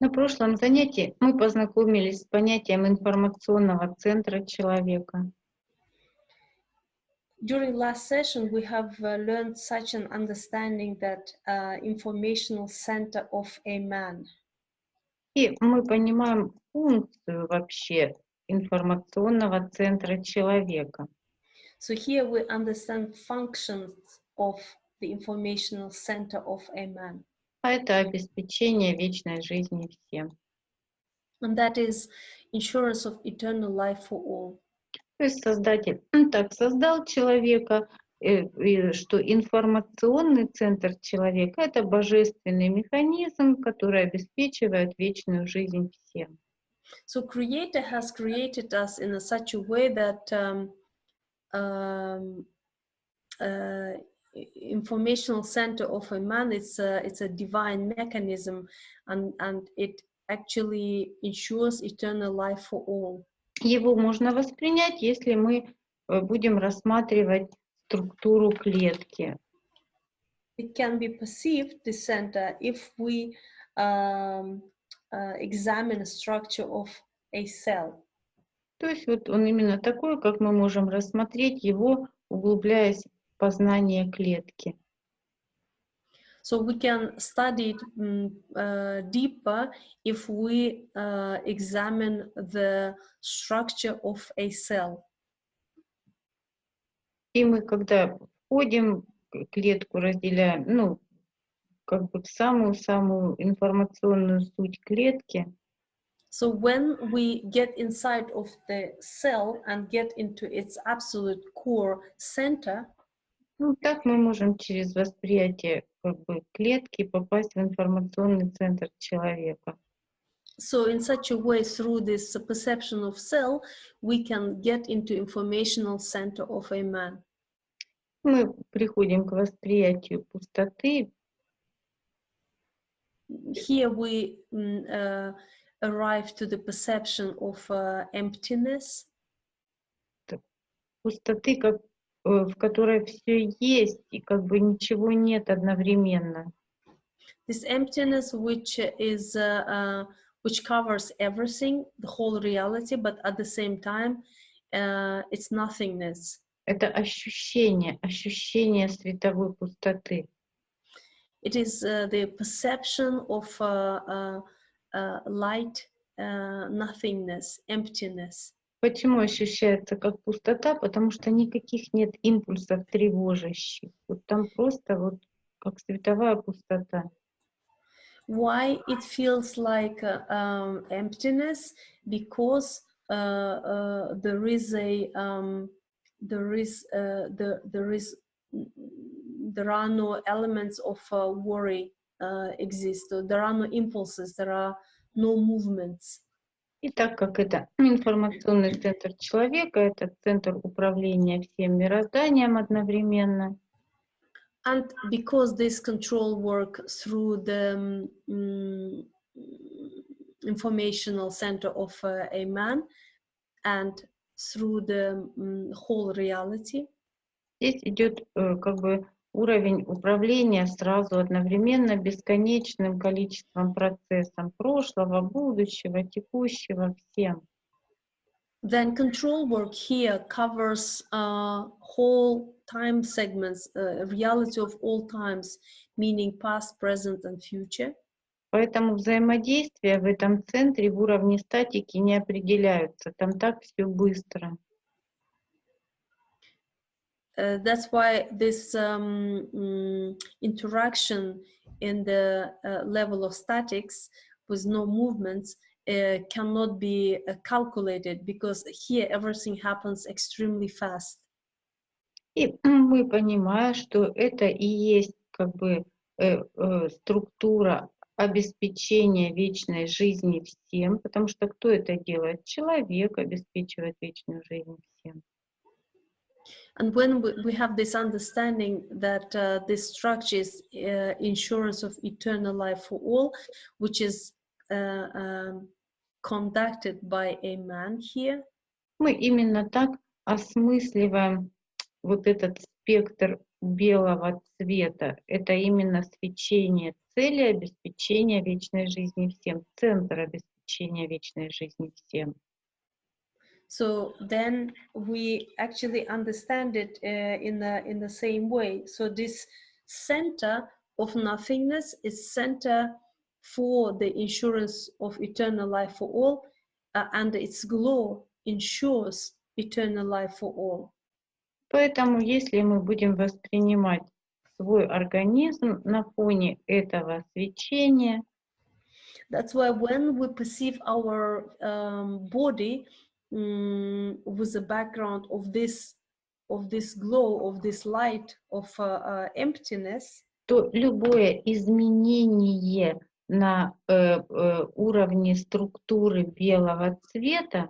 На прошлом занятии мы познакомились с понятием информационного центра человека. During last session, we have learned such an understanding that informational center of a man. И мы понимаем функцию вообще информационного центра человека. So here we understand functions of the informational center of a man. А это обеспечение вечной жизни всем. And that is insurance of eternal life for all. То есть Создатель так создал человека, что информационный центр человека — это божественный механизм, который обеспечивает вечную жизнь всем. So Creator has created us in such a way that informational center of a man, it's a divine mechanism, and it actually ensures eternal life for all. Его можно воспринять, если мы будем рассматривать структуру клетки. It can be perceived, the center, if we examine the structure of a cell. То есть вот он именно такой, как мы можем рассмотреть его, углубляясь в познание клетки. So we can study it deeper if we examine the structure of a cell. И мы, когда входим, клетку разделяем, ну, как бы в самую-самую информационную суть клетки. So when we get inside of the cell and get into its absolute core center, Ну, так мы можем через восприятие как бы клетки попасть в информационный центр человека. so in such a way, through this perception of cell, we can get into informational center of a man. Мы приходим к восприятию пустоты. Here we arrive to the perception of emptiness. Пустоты, как, в которой все есть и как бы ничего нет одновременно. This emptiness, which is which covers everything, the whole reality, but at the same time, it's nothingness. Это ощущение световой пустоты. It is the perception of light, nothingness, emptiness. Почему ощущается как пустота? Потому что никаких нет импульсов тревожащих. Вот там просто вот как световая пустота. Why it feels like emptiness? Because there are no elements of worry exist. So there are no impulses. There are no movements. И так как это информационный центр человека, это центр управления всем мирозданием одновременно. And because this control work through the informational center of a man and through the whole reality. Здесь идет как бы уровень управления сразу одновременно бесконечным количеством процессов прошлого, будущего, текущего, всем. Then control work here covers whole time segments, reality of all times, meaning past, present, and future. Поэтому взаимодействия в этом центре в уровне статики не определяются. Там так все быстро. That's why this interaction in the level of statics with no movements cannot be calculated, because here everything happens extremely fast. И мы понимаем, что это и есть как бы структура обеспечения вечной жизни всем, потому что кто это делает? Человек обеспечивает вечную жизнь всем. And when we have this understanding that this structure is insurance of eternal life for all, which is conducted by a man here. Мы именно так осмысливаем вот этот спектр белого цвета. Это именно свечение цели обеспечения вечной жизни всем, центр обеспечения вечной жизни всем. So then we actually understand it in the same way. So this center of nothingness is center for the insurance of eternal life for all, and its glow ensures eternal life for all. Поэтому, если мы будем воспринимать свой организм на фоне этого свечения, that's why when we perceive our body with a background of this glow, of this light, of emptiness, то любое изменение на уровне структуры белого цвета,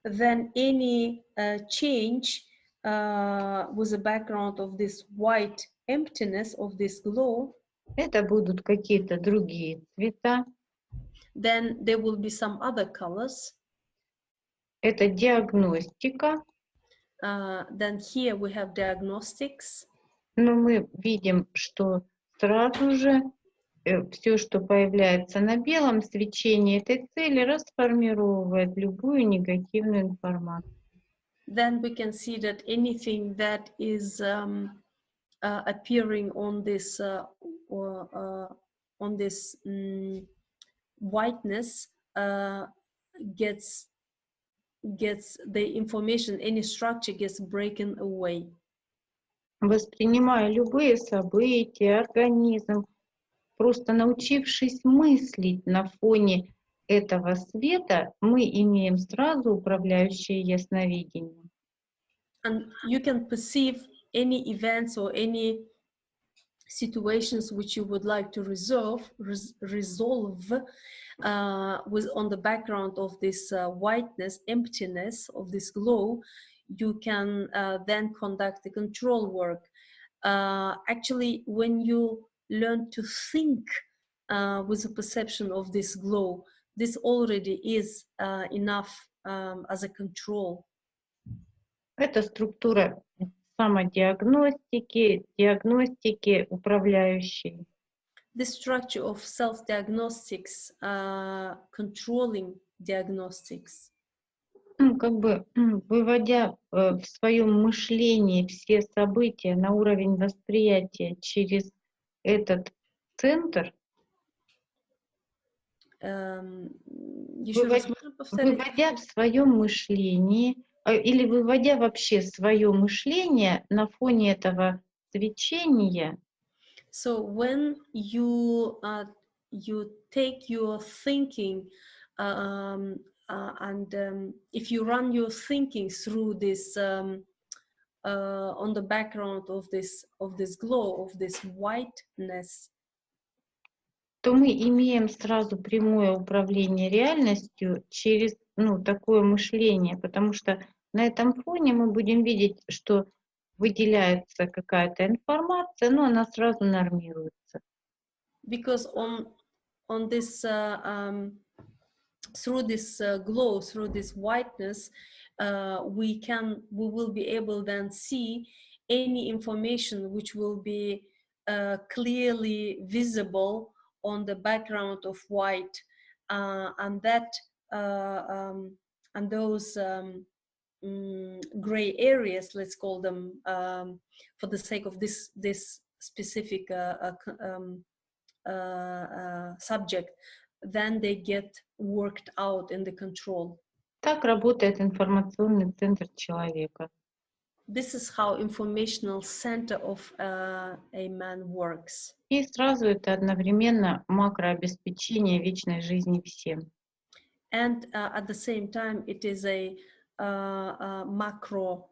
then any change with a background of this white emptiness, of this glow, это будут какие-то другие цвета, then there will be some other colors. это диагностика, Then here we have diagnostics. но мы видим, что сразу же все, что появляется на белом свечении этой цели, расформировывает любую негативную информацию. Then we can see that anything that is appearing on this whiteness gets the information, any structure gets broken away. Воспринимая любые события, организм, просто научившись мыслить на фоне этого света, мы имеем сразу управляющее ясновидение. And you can perceive any events or any situations which you would like to resolve with on the background of this whiteness, emptiness, of this glow. You can then conduct the control work. Actually, when you learn to think with a perception of this glow, this already is enough as a control. Это структура самодиагностики, диагностики управляющей. The structure of self-diagnostics, controlling diagnostics. Как бы выводя в своем мышлении все события на уровень восприятия через этот центр, выводя в своем мышлении или выводя вообще свое мышление на фоне этого свечения. So when you take your thinking and if you run your thinking through this on the background of this glow, of this whiteness, то мы имеем сразу прямое управление реальностью через такое мышление, потому что на этом фоне мы будем видеть, что выделяется какая-то информация, но она сразу нормируется. Because on this through this glow, through this whiteness, we will be able then see any information which will be clearly visible on the background of white, and that and those gray areas, let's call them, for the sake of this specific subject, then they get worked out in the control. Так работает информационный центр человека. This is how informational center of a man works. И сразу это одновременно макрообеспечение вечной жизни всем. And at the same time, it is a macro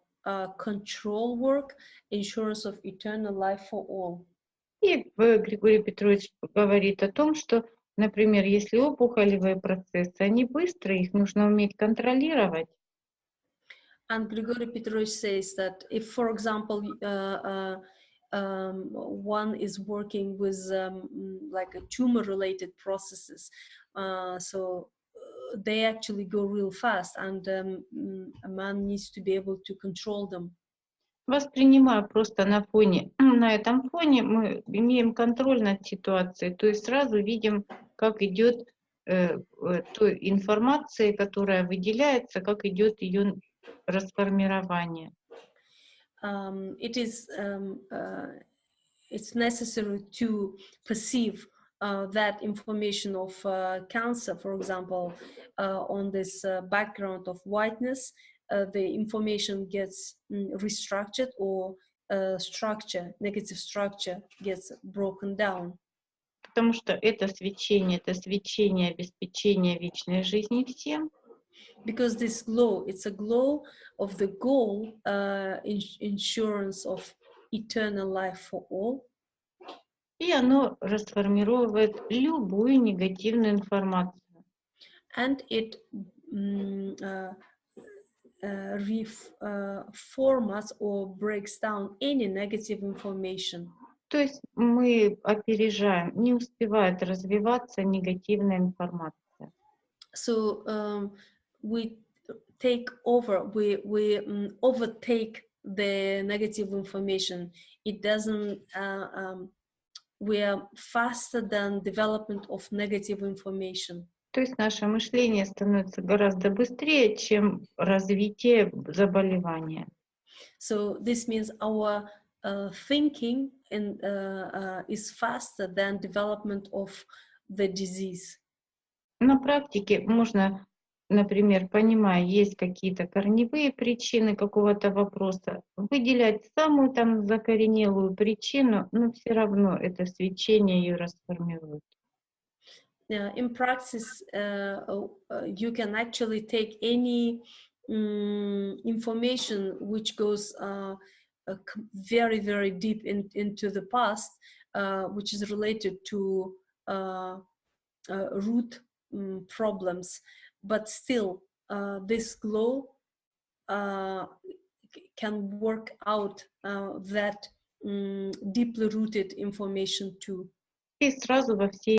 control work, insurance of eternal life for all. И Григорий Петрович говорит о том, что, например, если опухолевые процессы, они быстрые, их нужно уметь контролировать. And Grigori Petrovich says that if, for example, one is working with like a tumor-related processes, so they actually go real fast, and a man needs to be able to control them. Воспринимаю просто на фоне, на этом фоне мы имеем контроль над ситуацией, то есть сразу видим, как идет той информации, которая выделяется, как идет ее расформирование. It's necessary to perceive that information of cancer, for example, on this background of whiteness, the information gets restructured, or structure, negative structure, gets broken down. Потому что это свечение обеспечения вечной жизни всем. Because this glow, it's a glow of the goal, insurance of eternal life for all. И оно расформировывает любую негативную информацию. And it reformats or breaks down any negative information. То есть мы опережаем, не успевает развиваться негативная информация. So we take over, we overtake the negative information. It doesn't, we are faster than development of negative information. То есть наше мышление становится гораздо быстрее, чем развитие заболевания. So this means our thinking is faster than development of the disease. На практике можно, например, понимая, есть какие-то корневые причины какого-то вопроса, выделять самую там закоренелую причину, но все равно это свечение ее расформирует. In practice, you can actually take any information which goes very, very deep into the past, which is related to root problems, but still this glow can work out that deeply rooted information too. И сразу во всей